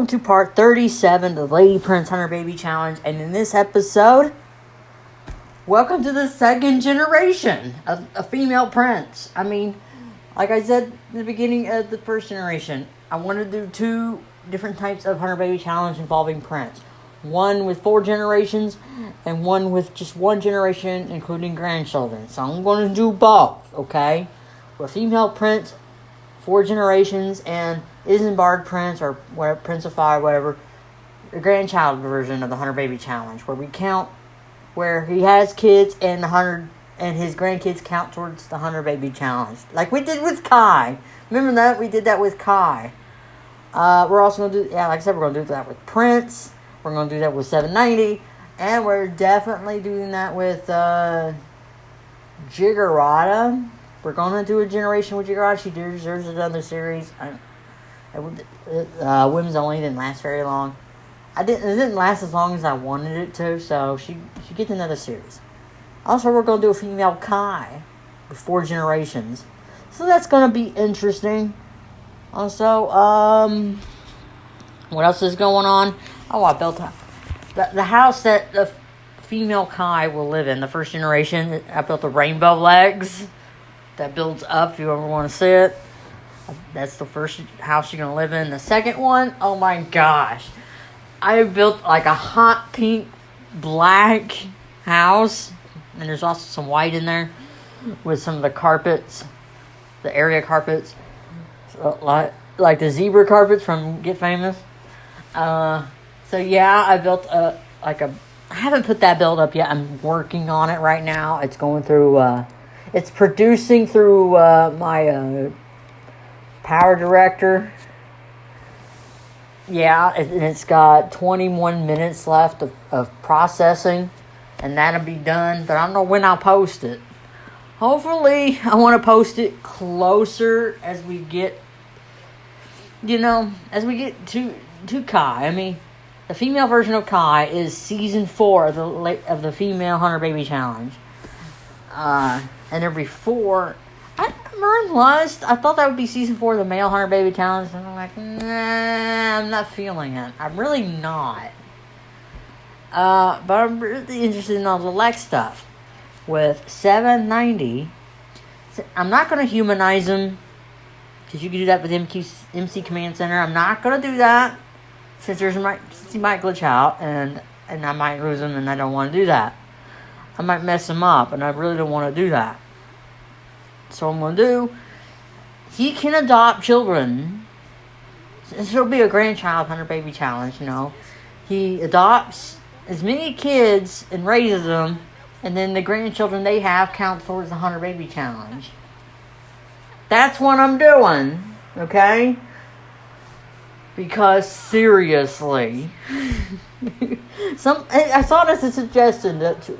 welcome to part 37 of the Lady Prince Hunter Baby Challenge. And in this episode, welcome to the second generation of a female prince. I mean, like I said in the beginning of the first generation, I want to do two different types of Hunter Baby Challenge involving prince. One with 4 generations and one with just 1 generation, including grandchildren. So I'm going to do both, okay? With female prince, 4 generations, and Isambard Prince, or whatever, Prince of Fire, whatever, the grandchild version of the Hunter Baby Challenge, where we count, where he has kids and his grandkids count towards the Hunter Baby Challenge, like we did with Kai. Remember that? We did that with Kai. We're also going to do, like I said, we're going to do that with Prince. We're going to do that with 790, and we're definitely doing that with Jiggerata. We're going to do a generation with Jiggerata. She deserves another series. Women's Only didn't last very long. It didn't last as long as I wanted it to, so she gets another series. Also, we're going to do a female Kai with 4 generations. So that's going to be interesting. Also, what else is going on? Oh, I built the house that the female Kai will live in, the first generation. I built the rainbow legs that builds up if you ever want to see it. That's the first house you're going to live in. The second one, oh my gosh. I built like a hot pink black house. And there's also some white in there with some of the carpets, the area carpets. Like the zebra carpets from Get Famous. So yeah, I built I haven't put that build up yet. I'm working on it right now. It's going through, it's producing through my power director. Yeah, and it's got 21 minutes left of processing, and that'll be done. But I don't know when I'll post it. Hopefully, I want to post it closer as we get, to Kai. I mean, the female version of Kai is season 4 of the female Hunter Baby Challenge. And every 4, I thought that would be season 4 of the male Hunter Baby Challenge. And I'm like, nah, I'm not feeling it. I'm really not. But I'm really interested in all the Lex stuff. With 790, I'm not going to humanize him, because you can do that with MC Command Center. I'm not going to do that, since he might glitch out, and I might lose him, and I don't want to do that. I might mess him up, and I really don't want to do that. So what I'm going to do, he can adopt children. This will be a grandchild Hunter Baby Challenge, He adopts as many kids and raises them, and then the grandchildren they have count towards the Hunter Baby Challenge. That's what I'm doing, okay? Because seriously, I saw this as a suggestion that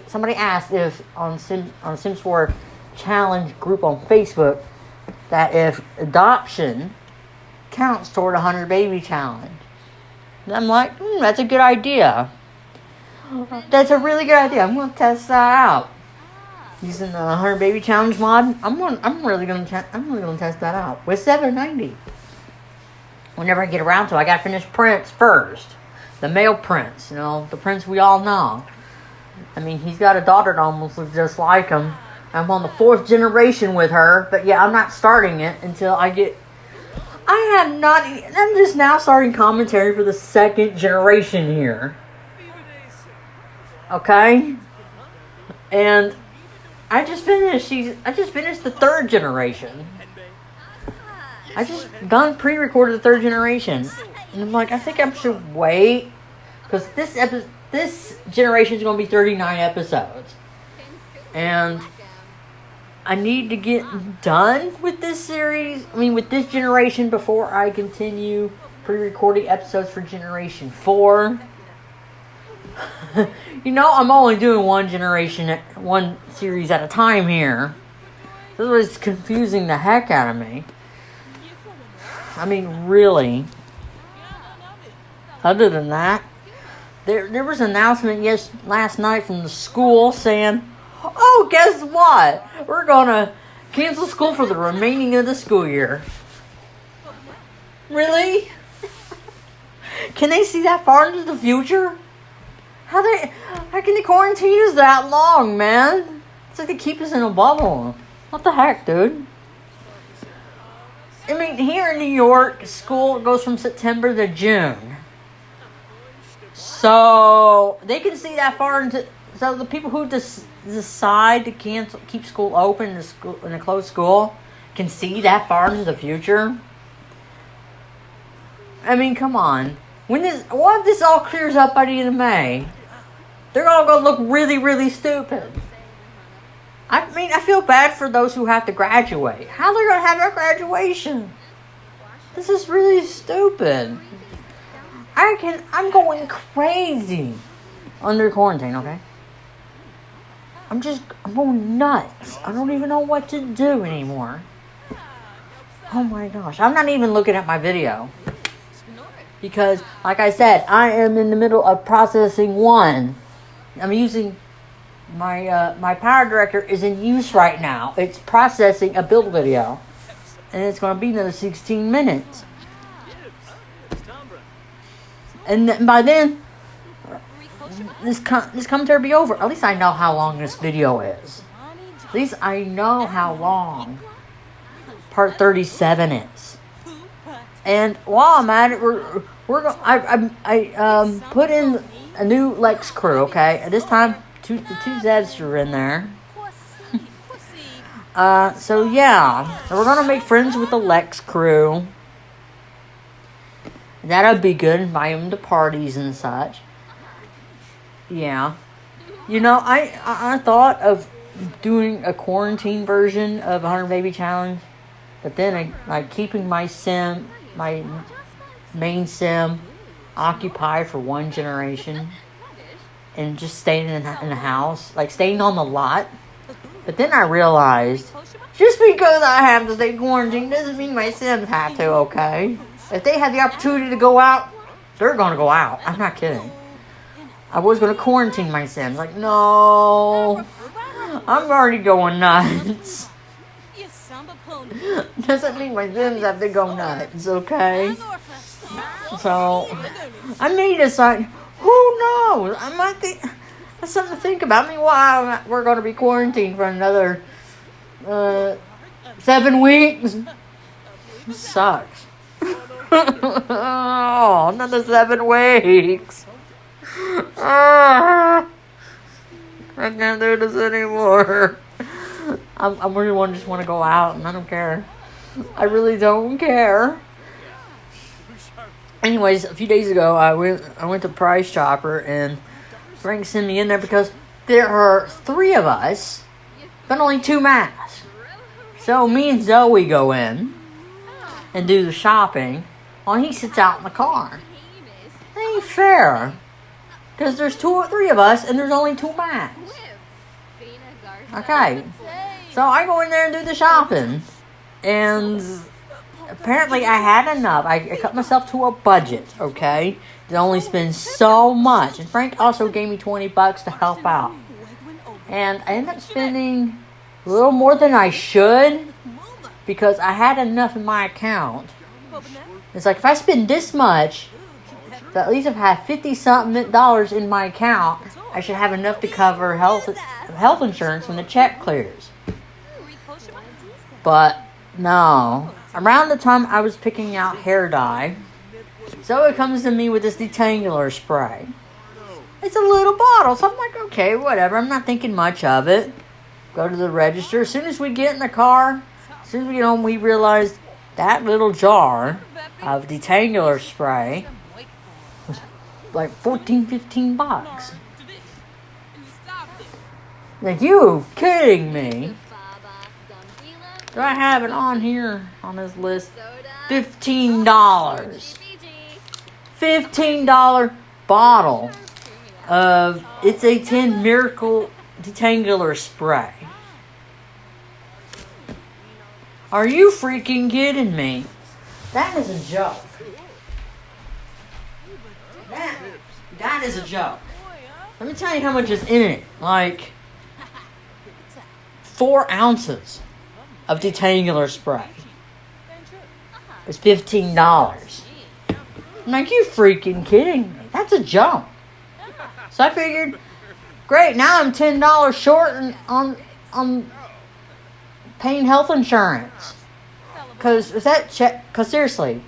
somebody asked if on Sims 4 challenge group on Facebook that if adoption counts toward a Hunter Baby Challenge. And I'm like, that's a good idea. That's a really good idea. I'm going to test that out using the Hunter Baby Challenge mod. I'm really going to test that out with 790. Whenever I get around to it, I got to finish Prince first, the male Prince. The Prince we all know. I mean, he's got a daughter that almost looks just like him. I'm on the 4th generation with her, but yeah, I'm not starting it until I'm just now starting commentary for the 2nd generation here. Okay? And I just finished the 3rd generation. I just done pre-recorded the 3rd generation. And I'm like, I think I should wait, because this generation is going to be 39 episodes. And I need to get done with this series, with this generation, before I continue pre-recording episodes for Generation 4. I'm only doing one series at a time here. This was confusing the heck out of me. I mean, really. Other than that, there was an announcement last night from the school saying, oh, guess what? We're going to cancel school for the remaining of the school year. Really? Can they see that far into the future? How can they quarantine us that long, man? It's like they keep us in a bubble. What the heck, dude? I mean, here in New York, school goes from September to June. So they can see that far into. So the people who decide to keep school open in a closed school can see that far into the future. I mean, come on. What if this all clears up by the end of May? They're all gonna look really, really stupid. I mean, I feel bad for those who have to graduate. How they're gonna have their graduation? This is really stupid. I'm going crazy under quarantine, okay? I'm going nuts. I don't even know what to do anymore. Oh my gosh. I'm not even looking at my video. Because, like I said, I am in the middle of processing one. I'm using my Power Director is in use right now. It's processing a build video. And it's going to be another 16 minutes. And by then, this commentary will be over. At least I know how long this video is. At least I know how long part 37 is. And while I'm at it, I put in a new Lex crew. Okay, at this time, the two Zevs are in there. So yeah, we're gonna make friends with the Lex crew. That'll be good. Invite them to parties and such. Yeah, you know, I thought of doing a quarantine version of 100 Baby Challenge, but then keeping my main sim occupied for one generation and just staying in the house, like staying on the lot. But then I realized, just because I have to stay quarantined doesn't mean my sims have to, okay? If they have the opportunity to go out, they're going to go out. I'm not kidding. I was going to quarantine my sims. Like, no, I'm already going nuts. Doesn't mean my sims have to go nuts, okay? So, I may decide, who knows? I might think, that's something to think about. Meanwhile, we're going to be quarantined for another 7 weeks. It sucks. Oh, another 7 weeks. I can't do this anymore. I really just want to go out, and I don't care. I really don't care. Anyways, a few days ago, I went to Price Chopper, and Frank sent me in there because there are 3 of us, but only 2 masks. So me and Zoe go in and do the shopping while he sits out in the car. That ain't fair. Because there's 2 or 3 of us, and there's only 2 masks. Okay. So I go in there and do the shopping. And apparently I had enough. I cut myself to a budget, okay? To only spend so much. And Frank also gave me $20 to help out. And I ended up spending a little more than I should, because I had enough in my account. It's like, if I spend this much, so at least if I have $50-something in my account, I should have enough to cover health insurance when the check clears. But no. Around the time I was picking out hair dye, Zoe comes to me with this detangler spray. It's a little bottle, so I'm like, okay, whatever. I'm not thinking much of it. Go to the register. As soon as we get in the car, as soon as we get home, we realized that little jar of detangler spray was like $14-15. Like, you kidding me? Do I have it on here on this list? $15. $15 bottle of It's a 10 Miracle Detangler Spray. Are you freaking kidding me? That is a joke. That is a joke. Let me tell you how much is in it. Like 4 ounces of detangler spray. It's $15. I'm like, you freaking kidding me? That's a joke. So I figured, great, now I'm $10 short on paying health insurance. Because seriously,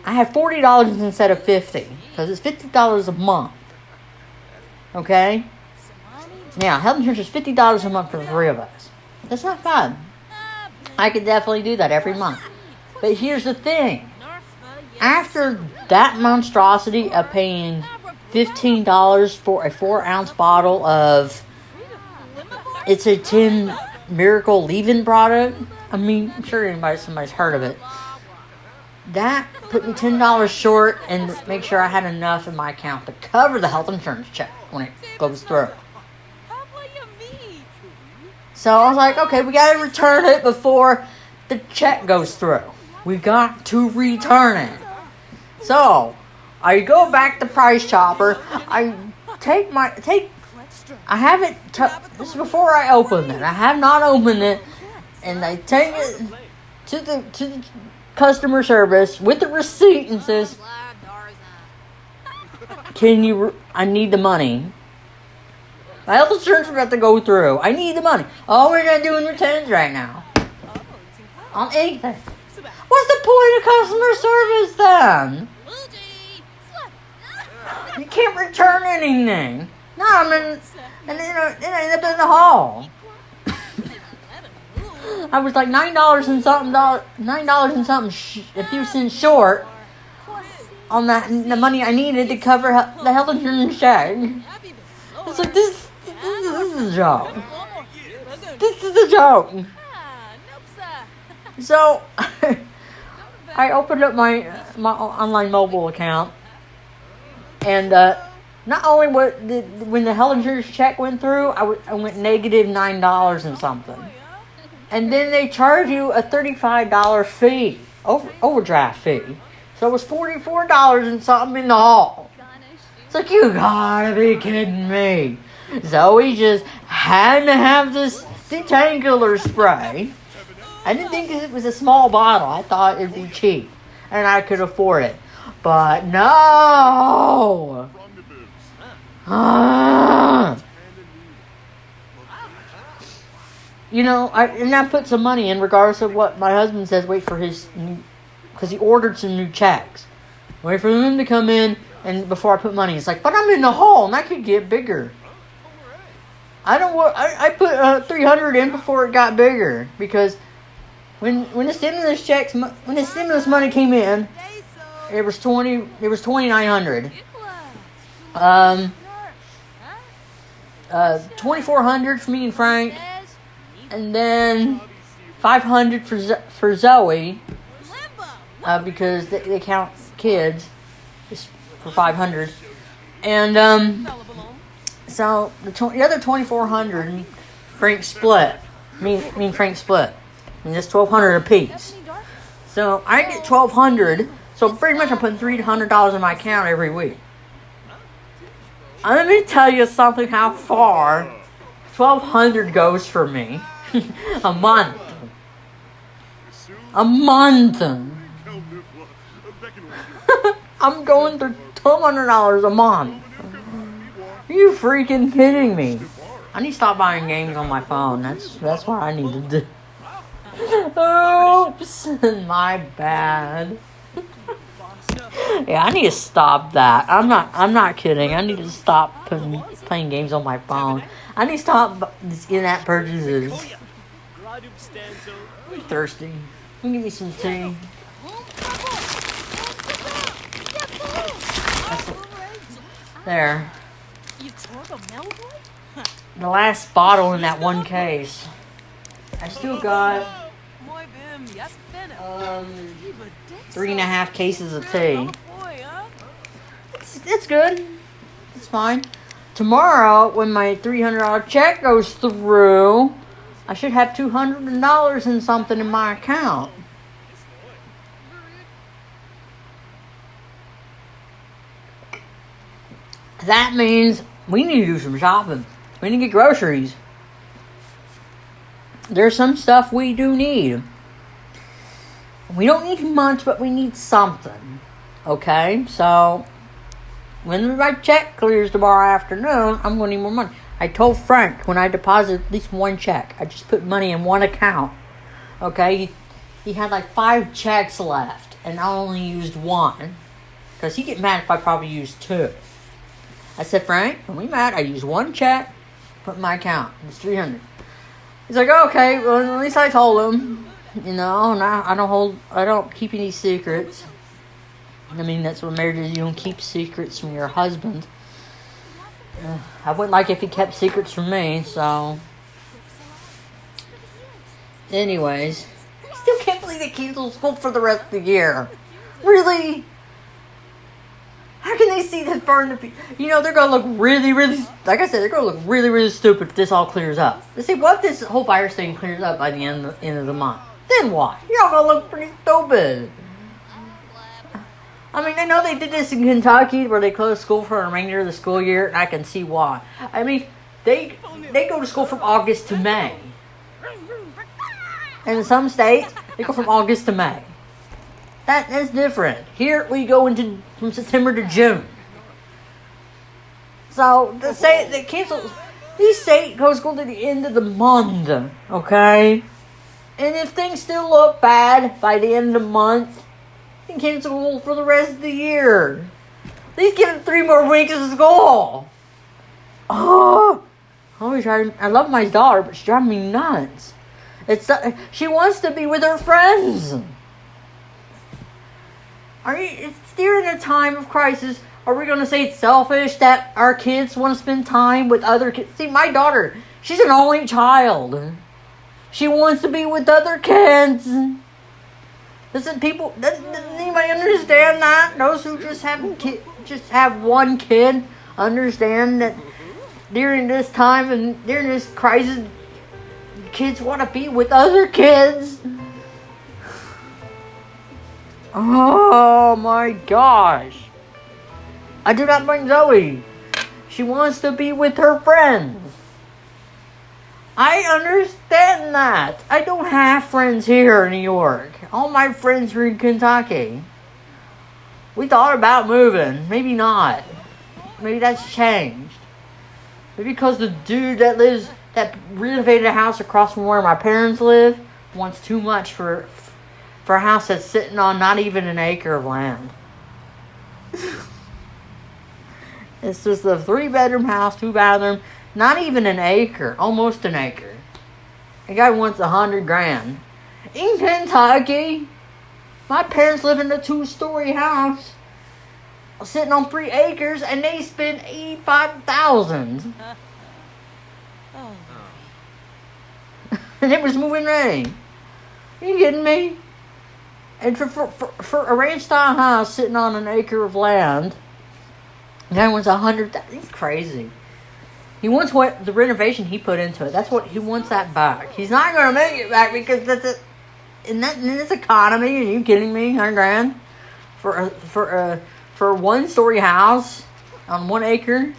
I have $40 instead of $50. Because it's $50 a month. Okay? Now, health insurance is $50 a month for the three of us. That's not bad. I could definitely do that every month. But here's the thing. After that monstrosity of paying $15 for a 4-ounce bottle of, it's a 10 Miracle Leave-In product. I mean, I'm sure somebody's heard of it. That put me $10 short and make sure I had enough in my account to cover the health insurance check when it goes through. So I was like, okay, we got to return it before the check goes through. We got to return it. So I go back to Price Chopper. I have it. This is before I open it. I have not opened it, and I take it to the customer service with the receipt and says, I need the money. My health insurance is about to go through. I need the money. Oh, we're not doing returns right now. On anything. What's the point of customer service then? You can't return anything. No, and it ended up in the hall. I was like $9 and something, a few cents short on the money I needed to cover the health insurance check. It's like, this is a joke. This is a joke. So, I opened up my online mobile account, and not only when the health insurance check went through, I went negative $9 and something. And then they charge you a $35 fee, overdraft fee. So it was $44 and something in the hall. It's like, you gotta be kidding me. Zoe just had to have this detangular spray. I didn't think it was a small bottle. I thought it'd be cheap. And I could afford it. But no! You know, I put some money in regardless of what my husband says. Wait for his new, because he ordered some new checks. Wait for them to come in and before I put money. It's like, but I'm in the hole and I could get bigger. I put $300 in before it got bigger because when the stimulus money came in, it was $2,900. $2,400 for me and Frank, and then $500 for Zoe, because they count kids just for $500, and so the other $2,400 Frank split. Me and Frank split. And that's $1,200 apiece. So I get $1,200. So pretty much I'm putting $300 in my account every week. Let me tell you something. How far $1,200 goes for me a month. A month. I'm going through $1,200 a month. Are you freaking kidding me? I need to stop buying games on my phone. That's what I need to do. Oops, my bad. Yeah, I need to stop that. I'm not kidding. I need to stop playing games on my phone. I need to stop these in-app purchases. I'm thirsty. Give me some tea. There. The last bottle in that one case. I still got 3.5 cases of tea. It's good. It's fine. Tomorrow, when my $300 check goes through, I should have $200 and something in my account. That means we need to do some shopping. We need to get groceries. There's some stuff we do need. We don't need much, but we need something. Okay, so when my check clears tomorrow afternoon, I'm going to need more money. I told Frank when I deposit at least one check, I just put money in one account. Okay, he had like 5 checks left, and I only used one. Because he'd get mad if I probably used 2. I said, Frank, when we met, I used 1 check, put in my account. It's $300. He's like, okay, well, at least I told him. You know, now I don't keep any secrets. I mean, that's what marriage is. You don't keep secrets from your husband. I wouldn't like if he kept secrets from me, so. Anyways, I still can't believe they canceled school for the rest of the year. Really? How can they see that far in the future? You know, they're going to look really, really, like I said, they're going to look really, really stupid if this all clears up. They say, what if this whole virus thing clears up by the end of the month? Then what? You're all going to look pretty stupid. I mean, I know they did this in Kentucky where they closed school for the remainder of the school year, and I can see why. I mean, they go to school from August to May. And in some states, they go from August to May. That's different. Here we go from September to June. So they cancel. These states go to school to the end of the month. Okay, and if things still look bad by the end of the month, they can cancel school for the rest of the year. At least give them 3 more weeks of school. Oh, I love my daughter, but she's driving me nuts. She wants to be with her friends. It's during a time of crisis. Are we going to say it's selfish that our kids want to spend time with other kids? See, my daughter, she's an only child. She wants to be with other kids. Does anybody understand that? Those who just have one kid understand that during this time and during this crisis, kids want to be with other kids. Oh my gosh. I do not blame Zoe. She wants to be with her friends. I understand that. I don't have friends here in New York. All my friends are in Kentucky. We thought about moving. Maybe not. Maybe that's changed. Maybe because the dude that renovated a house across from where my parents live wants too much for a house that's sitting on not even an acre of land. It's just a 3-bedroom house, 2-bathroom, not even an acre, almost an acre. The guy wants $100,000. In Kentucky, my parents live in a 2-story house sitting on 3 acres, and they spend $85,000. And it was moving ready. Are you kidding me? And for a ranch-style house sitting on an acre of land, that one's $100,000. He's crazy. He wants what the renovation he put into it. That's what he wants that back. He's not going to make it back because that's it. In this economy, are you kidding me? $100,000 for a 1-story house on 1 acre.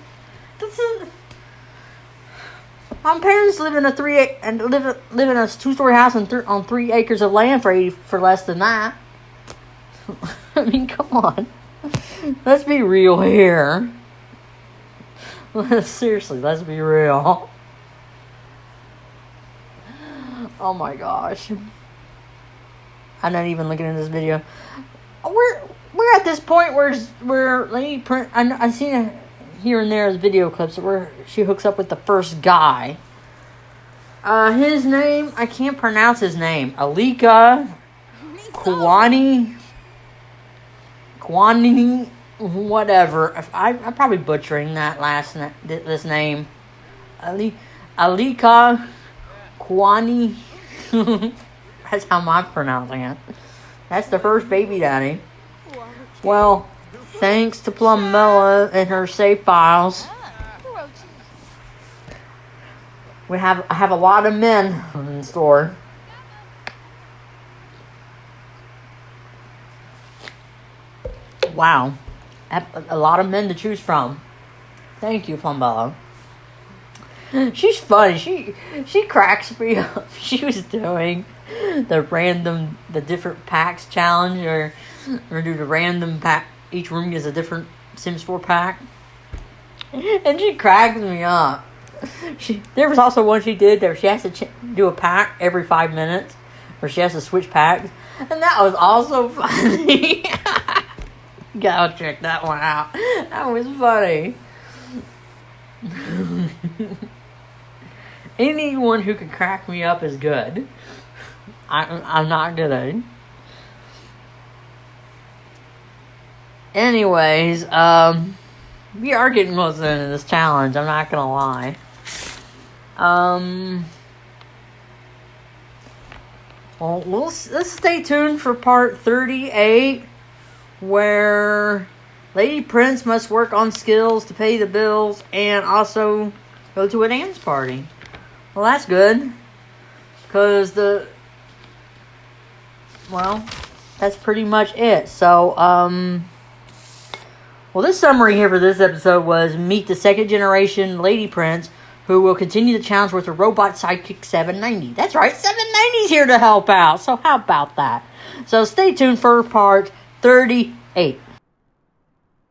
That's it. My parents live in a 2-story house on 3 acres of land for less than that. I mean, come on. Let's be real here. Seriously, let's be real. Oh my gosh. I'm not even looking at this video. We're at this point where Lady Prince. I've seen it here and there as video clips where she hooks up with the first guy. His name, I can't pronounce his name. Alika Kwani, whatever. I'm probably butchering that this name. Alika Kwani. That's how I'm pronouncing it. That's the first baby daddy. Well, thanks to Plumbella and her save files, I have a lot of men in store. Wow. I have a lot of men to choose from. Thank you, Plumbella. She's funny. She cracks me up. She was doing the different packs challenge or do the random pack each room gets a different Sims 4 pack. And she cracks me up. There was also one she did where she has to do a pack every 5 minutes, where she has to switch packs, and that was also funny. Gotta check that one out. That was funny. Anyone who can crack me up is good. I'm not kidding. Anyways, we are getting close to the end of this challenge, I'm not gonna lie. Well, let's stay tuned for part 38, where Lady Prince must work on skills to pay the bills and also go to a dance party. Well, that's good, because that's pretty much it. So, well, this summary here for this episode was meet the second generation Lady Prince, who will continue the challenge with her robot sidekick 790. That's right, 790's here to help out. So how about that? So stay tuned for part 38.